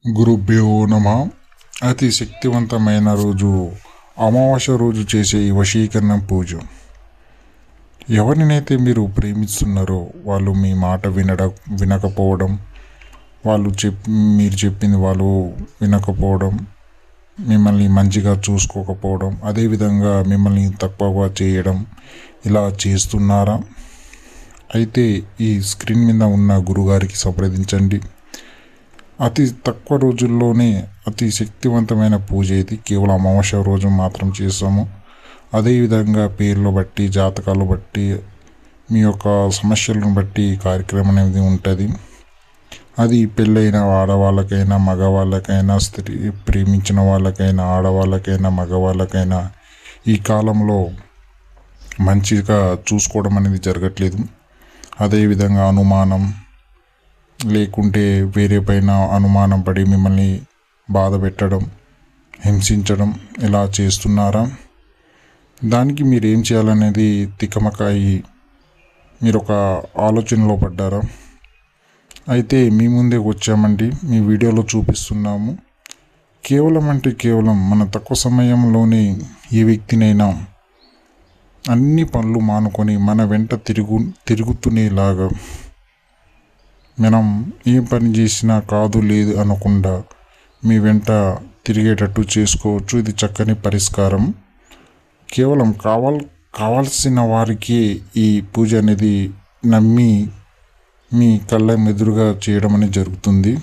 గురుభ్యో నమ. అతి శక్తివంతమైన రోజు అమావాస్య రోజు చేసే ఈ వశీకరణ పూజ. ఎవరినైతే మీరు ప్రేమిస్తున్నారో వాళ్ళు మీ మాట వినకపోవడం, వాళ్ళు మీరు చెప్పింది వాళ్ళు వినకపోవడం, మిమ్మల్ని మంచిగా చూసుకోకపోవడం, అదేవిధంగా మిమ్మల్ని తక్కువగా చేయడం, ఇలా చేస్తున్నారా? అయితే ఈ స్క్రీన్ మీద ఉన్న గురుగారికి సంప్రదించండి. అతి తక్కువ రోజుల్లోనే అతి శక్తివంతమైన పూజ ఇది. కేవలం అమావాస్య రోజు మాత్రం చేస్తాము. అదేవిధంగా పేర్లు బట్టి, జాతకాలు బట్టి, మీ యొక్క సమస్యలను బట్టి కార్యక్రమం అనేది ఉంటుంది. అది పెళ్ళైన ఆడవాళ్ళకైనా, మగవాళ్ళకైనా, స్త్రీ ప్రేమించిన వాళ్ళకైనా, ఆడవాళ్ళకైనా, మగవాళ్ళకైనా ఈ కాలంలో మంచిగా చూసుకోవడం అనేది జరగట్లేదు. అదేవిధంగా అనుమానం లేకుంటే వేరే పైన అనుమానం పడి మిమ్మల్ని బాధ పెట్టడం, హింసించడం ఇలా చేస్తున్నారా? దానికి మీరు ఏం చేయాలనేది తికమక అయ్యి మీరు ఒక ఆలోచనలో పడ్డారా? అయితే మీ ముందే వచ్చామండి, మీ వీడియోలో చూపిస్తున్నాము. కేవలం మన తక్కువ సమయంలోనే ఏ వ్యక్తినైనా అన్ని పనులు మానుకొని మన వెంట తిరుగుతునేలాగా, మనం ఏం పని చేసినా కాదు లేదు అనకుండా మీ వెంట తిరిగేటట్టు చేసుకోవచ్చు. ఇది చక్కని పరిష్కారం. కేవలం కావాల్సిన వారికి ఈ పూజ అనేది నమ్మి మీ కళ్ళ ఎదురుగా చేయడం అనేది జరుగుతుంది.